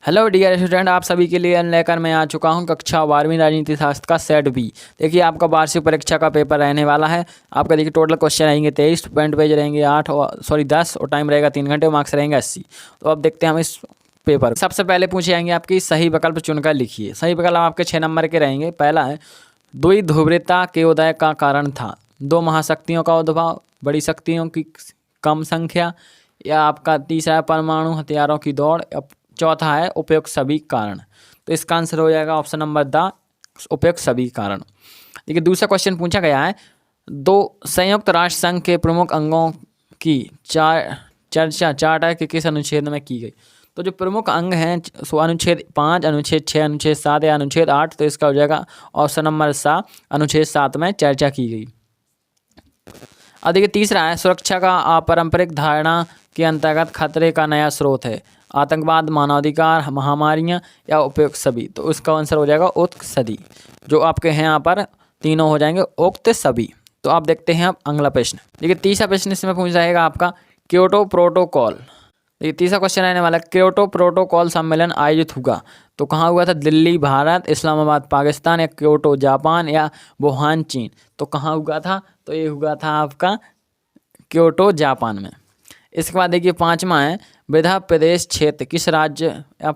Hello dear student, आप सभी के लिए लेकर मैं आ चुका हूं कक्षा 12वीं राजनीति शास्त्र का सेट बी। देखिए आपका वार्षिक परीक्षा का पेपर रहने वाला है। आपका देखिए टोटल क्वेश्चन रहेंगे 23, पॉइंट पेज रहेंगे 10 और टाइम रहेगा 3 घंटे, मार्क्स रहेंगे 80। तो अब देखते हैं हम इस पेपर। सबसे पहले पूछे जाएंगे आपकी सही विकल्प चुनकर लिखिए। सही विकल्प आपके 6 नंबर के रहेंगे। पहला है द्विध्रुवता के उदय का कारण था 2 महाशक्तियों का उद्भव, बड़ी शक्तियों की कम संख्या, या आपका तीसरा है परमाणु हथियारों की दौड़, चौथा है उपयुक्त सभी कारण। तो इसका आंसर हो जाएगा ऑप्शन नंबर द उपयुक्त सभी कारण। देखिए दूसरा क्वेश्चन पूछा गया है 2 संयुक्त राष्ट्र संघ के प्रमुख अंगों की चर्चा चार्टर के किस अनुच्छेद में की गई। तो जो प्रमुख अंग हैं सो अनुच्छेद 5, अनुच्छेद 6, अनुच्छेद 7 या अनुच्छेद 8। तो इसका हो जाएगा ऑप्शन नंबर सा अनुच्छेद 7 में चर्चा की गई। अब देखिए तीसरा है सुरक्षा का अपारंपरिक धारणा के अंतर्गत खतरे का नया स्रोत है आतंकवाद, मानवाधिकार, महामारियां या उपयुक्त सभी। तो उसका आंसर हो जाएगा उक्त सभी। जो आपके हैं यहाँ पर तीनों हो जाएंगे उक्त सभी। तो आप देखते हैं अब अगला प्रश्न। देखिए तीसरा प्रश्न इसमें पूछ जाएगा आपका क्योटो प्रोटोकॉल। देखिए तीसरा क्वेश्चन रहने वाला क्योटो प्रोटोकॉल सम्मेलन आयोजित हुआ तो कहाँ हुआ था। दिल्ली भारत, इस्लामाबाद पाकिस्तान, या क्योटो जापान, या वुहान चीन। तो कहाँ हुआ था। तो ये हुआ था आपका क्योटो जापान में। इसके बाद देखिए पांचवा है मध्य प्रदेश क्षेत्र किस राज्य या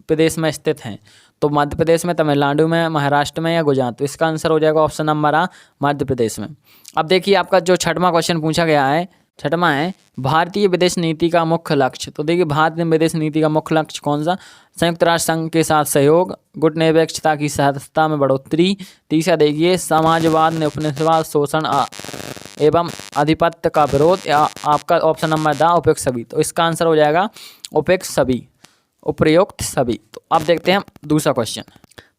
प्रदेश में स्थित है। तो मध्य प्रदेश में, तमिलनाडु में, महाराष्ट्र में, या गुजरात। तो इसका आंसर हो जाएगा ऑप्शन नंबर आ मध्य प्रदेश में। अब देखिए आपका जो छठवां क्वेश्चन पूछा गया है, छठवां है भारतीय विदेश नीति का मुख्य लक्ष्य। तो देखिए भारतीय विदेश नीति का मुख्य लक्ष्य कौन सा। संयुक्त राष्ट्र संघ के साथ सहयोग, गुटनिरपेक्षता की सदस्यता में बढ़ोतरी। तीसरा देखिए समाजवाद, निपनवाद, शोषण एवं आधिपत्य का विरोध, या आपका ऑप्शन नंबर द उपयुक्त सभी। तो इसका आंसर हो जाएगा उपयुक्त सभी, उपयुक्त सभी। तो अब देखते हैं दूसरा क्वेश्चन।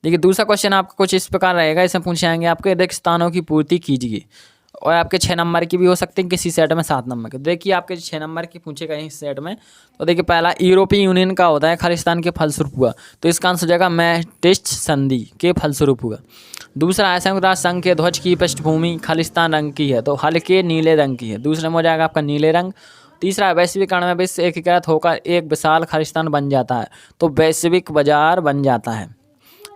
देखिए दूसरा क्वेश्चन आपका कुछ इस प्रकार रहेगा। इसमें पूछे जाएंगे आपके रिक्त स्थानों की पूर्ति कीजिए। और आपके 6 नंबर की भी हो सकते हैं, किसी सेट में 7 नंबर के। देखिए आपके 6 नंबर की पूछे गए इस सेट में। तो देखिए पहला यूरोपीय यूनियन का होता है खालिस्तान के फलस्वरूप हुआ। तो इसका आंसर हो जाएगा मैट्रिस्ट संधि के फलस्वरूप हुआ। दूसरा है संयुक्त राष्ट्र संघ के ध्वज की पृष्ठभूमि खालिस्तान रंग की है, तो हल्के नीले रंग की है। दूसरे में हो जाएगा आपका नीले रंग। तीसरा है वैश्वीकरण में विश्व एकीकृत होकर एक विशाल खालिस्तान बन जाता है, तो वैश्विक बाजार बन जाता है।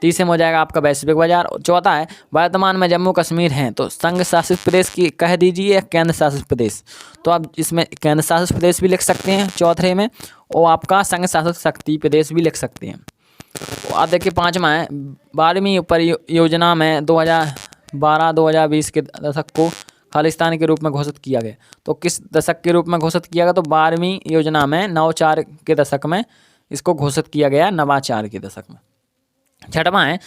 तीसरे में हो जाएगा आपका वैश्विक बाजार। चौथा है वर्तमान में जम्मू कश्मीर हैं तो संघ शासित प्रदेश की कह दीजिए या केंद्र शासित प्रदेश। तो आप इसमें केंद्र शासित प्रदेश भी लिख सकते हैं चौथे में, और आपका संघ शासित शक्ति प्रदेश भी लिख सकते हैं। आप देखिए पाँचवा है 12वीं परियोजना में 2012-2020 के दशक को खालिस्तान के रूप में घोषित किया गया। तो किस दशक के रूप में घोषित किया गया। तो 12वीं योजना में नवाचार के दशक में इसको घोषित किया गया, नवाचार के दशक में। छठवां है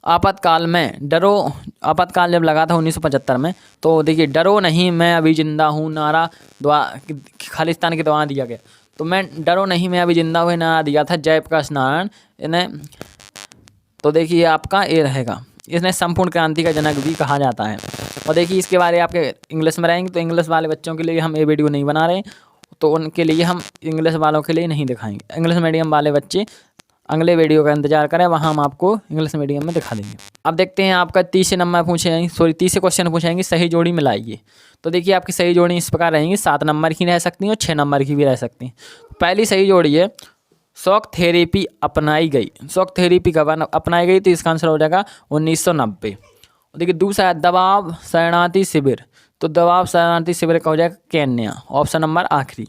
आपातकाल में डरो। आपातकाल जब लगा था 1975 में, तो देखिए डरो नहीं मैं अभी जिंदा हूँ नारा खालिस्तान के द्वारा दिया गया। तो मैं डरो नहीं मैं अभी जिंदा हूँ नारा दिया था जयप्रकाश नारायण इन्हें। तो देखिए आपका ये रहेगा, इसने संपूर्ण क्रांति का जनक भी कहा जाता है। और देखिए इसके बारे आपके इंग्लिश में रहेंगे, तो इंग्लिश वाले बच्चों के लिए हम ये वीडियो नहीं बना रहे, तो उनके लिए हम इंग्लिश वालों के लिए नहीं दिखाएंगे। इंग्लिश मीडियम वाले बच्चे अगले वीडियो का इंतजार करें, वहाँ हम आपको इंग्लिश मीडियम में दिखा देंगे। अब देखते हैं आपका तीसरे क्वेश्चन पूछेंगे सही जोड़ी मिलाइए। तो देखिए आपकी सही जोड़ी इस प्रकार रहेंगी, 7 नंबर की रह सकती हैं और 6 नंबर की भी रह सकती हैं। पहली सही जोड़ी है शॉक थेरेपी अपनाई गई। शॉक थेरेपी कब अपनाई गई। तो इसका आंसर हो जाएगा 1990। देखिए दूसरा है दबाव शरणार्थी शिविर। तो दबाव शरणार्थी शिविर का हो जाएगा केन्या, ऑप्शन नंबर आखिरी।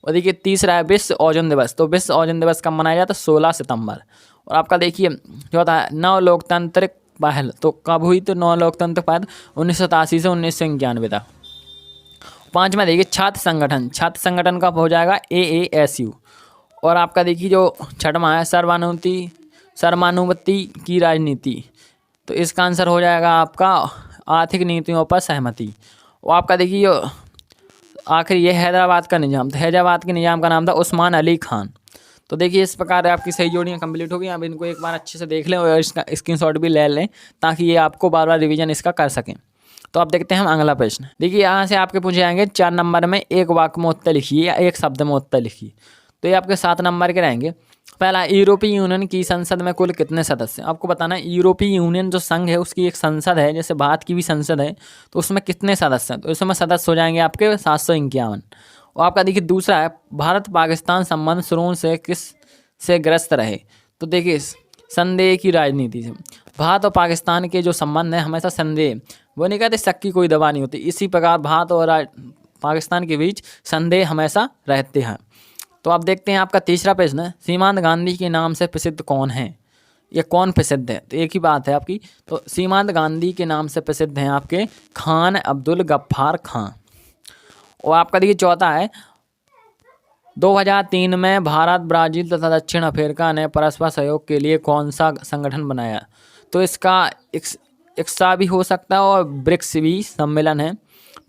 और देखिए तीसरा है विश्व ओजोन दिवस। तो विश्व ओजोन दिवस कब मनाया जाता है 16 सितंबर। और आपका देखिए चौथा है नव लोकतांत्रिक पहल। तो कब हुई। तो नव लोकतंत्र पहल 1987 से 1991 तक। पाँचवा देखिए छात्र संगठन। छात्र संगठन कब हो जाएगा AASU। और आपका देखिए जो छठवां है सर्वानुमति की राजनीति। तो इसका आंसर हो जाएगा आपका आर्थिक नीतियों पर सहमति। और आपका देखिए आखिर ये हैदराबाद का निज़ाम। तो हैदराबाद के निज़ाम का नाम था उस्मान अली खान। तो देखिए इस प्रकार आपकी सही जोड़ियाँ कंप्लीट हो गई। आप इनको एक बार अच्छे से देख लें और इसका स्क्रीनशॉट भी ले लें, ताकि ये आपको बार बार रिवीजन इसका कर सकें। तो आप देखते हैं हम अगला प्रश्न। देखिए यहाँ से आपके पूछे जाएंगे 4 नंबर में एक वाक्य में उत्तर लिखिए या एक शब्द में उत्तर लिखिए। तो ये आपके 7 नंबर के रहेंगे। पहला यूरोपीय यूनियन की संसद में कुल कितने सदस्य हैं। आपको बताना है यूरोपीय यूनियन जो संघ है उसकी एक संसद है, जैसे भारत की भी संसद है, तो उसमें कितने सदस्य हैं। तो उसमें सदस्य हो जाएंगे आपके 751। और आपका देखिए दूसरा है भारत पाकिस्तान संबंध शुरू से किस से ग्रस्त रहे। तो देखिए संदेह की राजनीति से भारत और पाकिस्तान के जो संबंध है हमेशा संदेह, वो नहीं कहते शक की कोई दवा नहीं होती, इसी प्रकार भारत और पाकिस्तान के बीच संदेह हमेशा रहते हैं। तो आप देखते हैं आपका तीसरा प्रश्न, सीमांत गांधी के नाम से प्रसिद्ध कौन है, ये कौन प्रसिद्ध है? तो एक ही बात है आपकी, तो सीमांत गांधी के नाम से प्रसिद्ध हैं आपके खान अब्दुल गफ्फार खां। और आपका देखिए चौथा है, 2003 में भारत, ब्राज़ील तथा दक्षिण अफ्रीका ने परस्पर सहयोग के लिए कौन सा संगठन बनाया? तो इसका इक्सा भी हो सकता है और ब्रिक्स भी सम्मेलन है,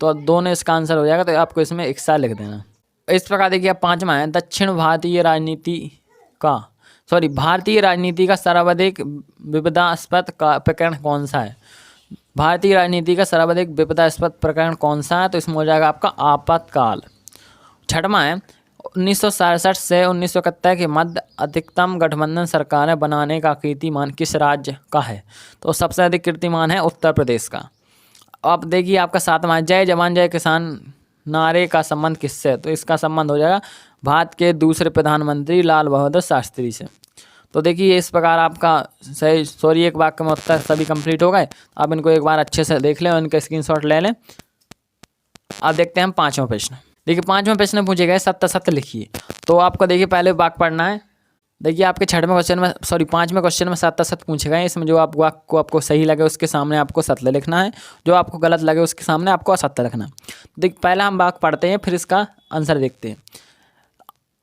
तो दोनों इसका आंसर हो जाएगा। तो आपको इसमें इक्सा लिख देना। इस प्रकार देखिए पांचवा है, भारतीय राजनीति का सर्वाधिक विवादास्पद प्रकरण कौन सा है? भारतीय राजनीति का सर्वाधिक विवादास्पद प्रकरण कौन सा है? तो इसमें हो जाएगा आपका आपातकाल। छठवां है, 1967 से 1971 के मध्य अधिकतम गठबंधन सरकारें बनाने का कीर्तिमान किस राज्य का है? तो सबसे अधिक कीर्तिमान है उत्तर प्रदेश का। अब देखिए आपका सातवां, जय जवान जय किसान नारे का संबंध किससे? तो इसका संबंध हो जाएगा भारत के दूसरे प्रधानमंत्री लाल बहादुर शास्त्री से। तो देखिए इस प्रकार आपका सही एक वाक्य में उत्तर सभी कंप्लीट हो गए। आप इनको एक बार अच्छे से देख लें और इनका स्क्रीनशॉट ले लें। अब देखते हैं हम पांचवा प्रश्न। देखिए पांचवा प्रश्न पूछे गए सत्य सत्य लिखिए। तो आपको देखिए पहले वाक्य पढ़ना है। देखिए आपके पांचवें क्वेश्चन में सत्य सत्य पूछे गए। इसमें जो आपको सही लगे उसके सामने आपको सत्य लिखना है, जो आपको गलत लगे उसके सामने आपको असत्य लिखना है। देखिए पहला हम वाक्य पढ़ते हैं, फिर इसका आंसर देखते हैं।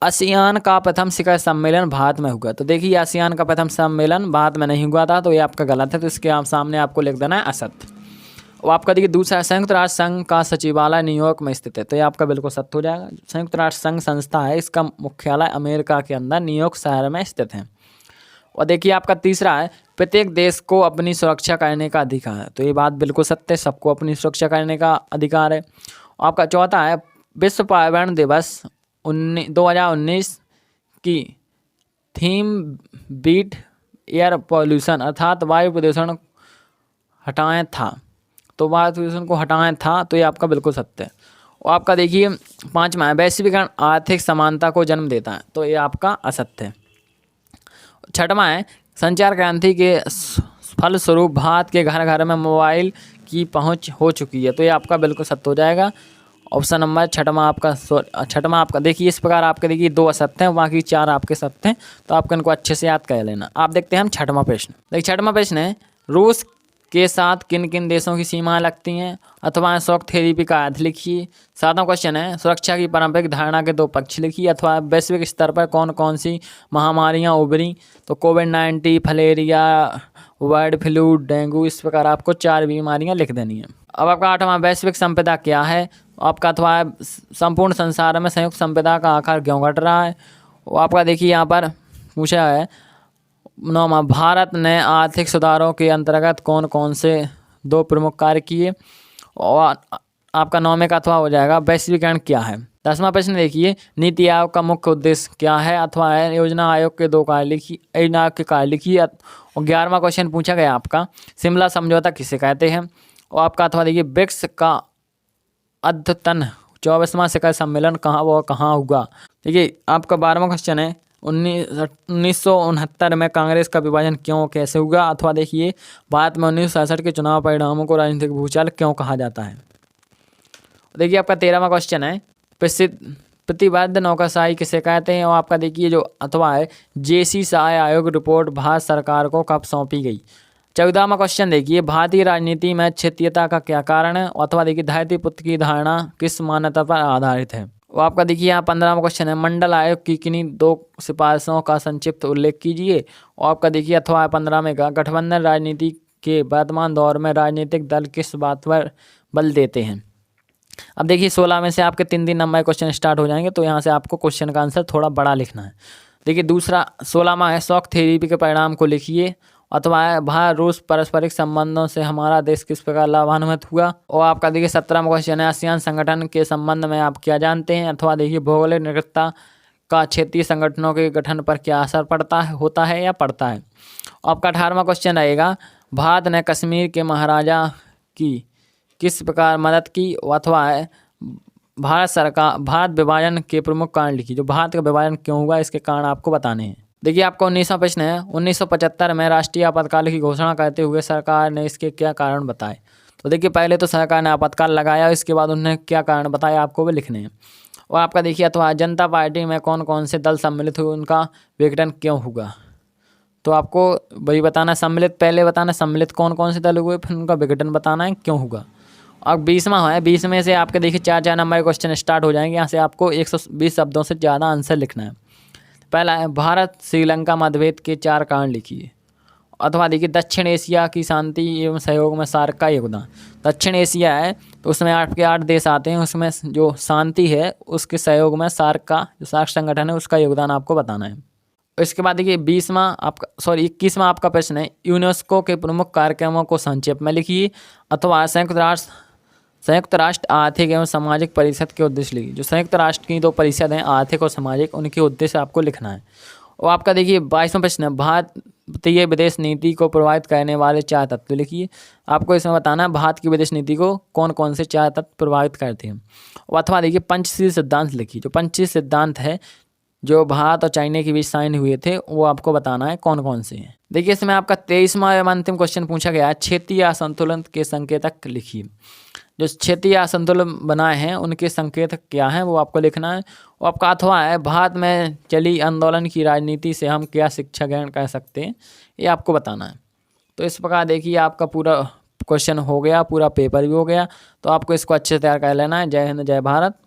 आसियान का प्रथम शिखर सम्मेलन भारत में हुआ। तो देखिए आसियान का प्रथम सम्मेलन भारत में नहीं हुआ था, तो ये आपका गलत है। तो इसके सामने आपको लिख देना है असत्य। और आपका देखिए दूसरा, संयुक्त राष्ट्र संघ का सचिवालय न्यूयॉर्क में स्थित है। तो ये आपका बिल्कुल सत्य हो जाएगा। संयुक्त राष्ट्र संघ संस्था है, इसका मुख्यालय अमेरिका के अंदर न्यूयॉर्क शहर में स्थित है। और देखिए आपका तीसरा है, प्रत्येक देश को अपनी सुरक्षा करने का अधिकार है। तो ये बात बिल्कुल सत्य है, सबको अपनी सुरक्षा करने का अधिकार है। आपका चौथा है, विश्व पर्यावरण दिवस 2019 की थीम बीट एयर पॉल्यूशन, अर्थात वायु प्रदूषण हटाएं था। तो वायु प्रदूषण को हटाएं था, तो ये आपका बिल्कुल सत्य है। और आपका देखिए पांचवा है, वैश्वीकरण आर्थिक समानता को जन्म देता है। तो ये आपका असत्य है। छठवां है, संचार क्रांति के फलस्वरूप भारत के घर घर में मोबाइल की पहुंच हो चुकी है। तो ये आपका बिल्कुल सत्य हो जाएगा। ऑप्शन नंबर छठवां आपका देखिए इस प्रकार आपके देखिए 2 असत्य हैं, बाकी 4 आपके सत्य हैं। तो आपको इनको अच्छे से याद कर लेना। आप देखते हैं हम छठवां प्रश्न। देखिए छठवां प्रश्न है, रूस के साथ किन किन देशों की सीमाएं लगती हैं? अथवा शॉक थेरेपी का अर्थ लिखिए। सातवां क्वेश्चन है, सुरक्षा की पारंपरिक धारणा के 2 पक्ष लिखिए। अथवा वैश्विक स्तर पर कौन कौन सी महामारियां उभरी? तो कोविड-19, फलेरिया, बर्ड फ्लू, डेंगू, इस प्रकार आपको 4 बीमारियां लिख देनी है। अब आपका आठवां, वैश्विक संपदा क्या है? आपका अथवा संपूर्ण संसार में संयुक्त संपदा का आकार क्यों घट रहा है? वो आपका देखिए यहाँ पर पूछा है। नौवां, भारत ने आर्थिक सुधारों के अंतर्गत कौन कौन से 2 प्रमुख कार्य किए? और आपका 9वें का अथवा हो जाएगा, वैश्वीकरण क्या है? 10वां प्रश्न देखिए, नीति आयोग का मुख्य उद्देश्य क्या है? अथवा योजना आयोग के 2 कार्य लिखिए। और 11वां क्वेश्चन पूछा गया आपका, शिमला समझौता किसे कहते हैं? और आपका अथवा देखिए, ब्रिक्स का अद्यतन 24वां शिखर सम्मेलन कहाँ हुआ? देखिए आपका 12वां क्वेश्चन है, 1969 में कांग्रेस का विभाजन कैसे हुआ? अथवा देखिए, भारत में 1967 के चुनाव परिणामों को राजनीतिक भूचाल क्यों कहा जाता है? देखिए आपका 13वां क्वेश्चन है, प्रतिबद्ध नौकरशाही किसे कहते हैं? और आपका देखिए जो अथवा है, जेसी शाह आयोग रिपोर्ट भारत सरकार को कब सौंपी गई? 14वां क्वेश्चन देखिए, भारतीय राजनीति में क्षेत्रीयता का क्या कारण है? अथवा देखिए, धरती पुत्र की धारणा किस मान्यता पर आधारित है? वो आपका देखिए यहाँ 15वां क्वेश्चन है, मंडल आयोग की किन्हीं 2 सिफारिशों का संक्षिप्त उल्लेख कीजिए। और आपका देखिए अथवा 15वें का, गठबंधन राजनीति के वर्तमान दौर में राजनीतिक दल किस बात पर बल देते हैं? अब देखिए 16 में से आपके 3 नंबर क्वेश्चन स्टार्ट हो जाएंगे, तो यहाँ से आपको क्वेश्चन का आंसर थोड़ा बड़ा लिखना है। देखिए दूसरा 16वां है, शॉक थेरेपी के परिणाम को लिखिए। अथवा भारत रूस पारस्परिक संबंधों से हमारा देश किस प्रकार लाभान्वित हुआ? और आपका देखिए 17वां क्वेश्चन है, आसियान संगठन के संबंध में आप क्या जानते हैं? अथवा देखिए, भौगोलिक निकटता का क्षेत्रीय संगठनों के गठन पर क्या असर पड़ता है? आपका 18वां क्वेश्चन रहेगा, भारत ने कश्मीर के महाराजा की किस प्रकार मदद की? अथवा भारत विभाजन के प्रमुख कारण लिखिए। जो भारत का विभाजन क्यों हुआ, इसके कारण आपको बताने हैं। देखिए आपका 19वां प्रश्न है, 1975 में राष्ट्रीय आपातकाल की घोषणा करते हुए सरकार ने इसके क्या कारण बताए। तो देखिए पहले तो सरकार ने आपातकाल लगाया, इसके बाद उन्होंने क्या कारण बताया आपको वो लिखने हैं। और आपका देखिए अथवा जनता पार्टी में कौन कौन से दल सम्मिलित हुए, उनका विघटन क्यों हुआ। तो आपको वही बताना, सम्मिलित पहले बताना सम्मिलित कौन कौन से दल हुए, फिर उनका विघटन बताना है क्यों हुआ। अब 20वां है, 20 में से आपके देखिए 4 नंबर क्वेश्चन स्टार्ट हो जाएंगे। यहाँ से आपको 120 शब्दों से ज़्यादा आंसर लिखना है। पहला है, भारत श्रीलंका मतभेद के 4 कारण लिखिए। अथवा देखिए दक्षिण एशिया की शांति एवं सहयोग में सार्क का योगदान। दक्षिण एशिया है तो उसमें 8 के 8 देश आते हैं, उसमें जो शांति है उसके सहयोग में सार्क का जो सार्क संगठन है उसका योगदान आपको बताना है। इसके बाद देखिए 21वां आपका प्रश्न है, यूनेस्को के प्रमुख कार्यक्रमों को संक्षेप में लिखिए। अथवा संयुक्त राष्ट्र आर्थिक एवं सामाजिक परिषद के उद्देश्य लिखिए। जो संयुक्त राष्ट्र की 2 परिषद हैं, आर्थिक और सामाजिक, उनके उद्देश्य आपको लिखना है। और आपका देखिए 22वां प्रश्न है, भारतीय विदेश नीति को प्रभावित करने वाले 4 तत्व लिखिए। आपको इसमें बताना है भारत की विदेश नीति को कौन कौन से 4 तत्व प्रभावित करते हैं। और अथवा देखिए पंचशील सिद्धांत लिखिए। जो पंचशील सिद्धांत है जो भारत और चाइना के बीच साइन हुए थे, वो आपको बताना है कौन कौन से हैं। देखिए इसमें आपका 23वां एवं अंतिम क्वेश्चन पूछा गया है, क्षेत्रीय असंतुलन के संकेतक लिखिए। जो क्षेत्रीय असंतुलन बनाए हैं उनके संकेतक क्या हैं वो आपको लिखना है। और आपका अथवा है, भारत में चली आंदोलन की राजनीति से हम क्या शिक्षा ग्रहण कर सकते हैं, ये आपको बताना है। तो इस प्रकार देखिए आपका पूरा क्वेश्चन हो गया, पूरा पेपर भी हो गया। तो आपको इसको अच्छे से तैयार कर लेना है। जय हिंद, जय भारत।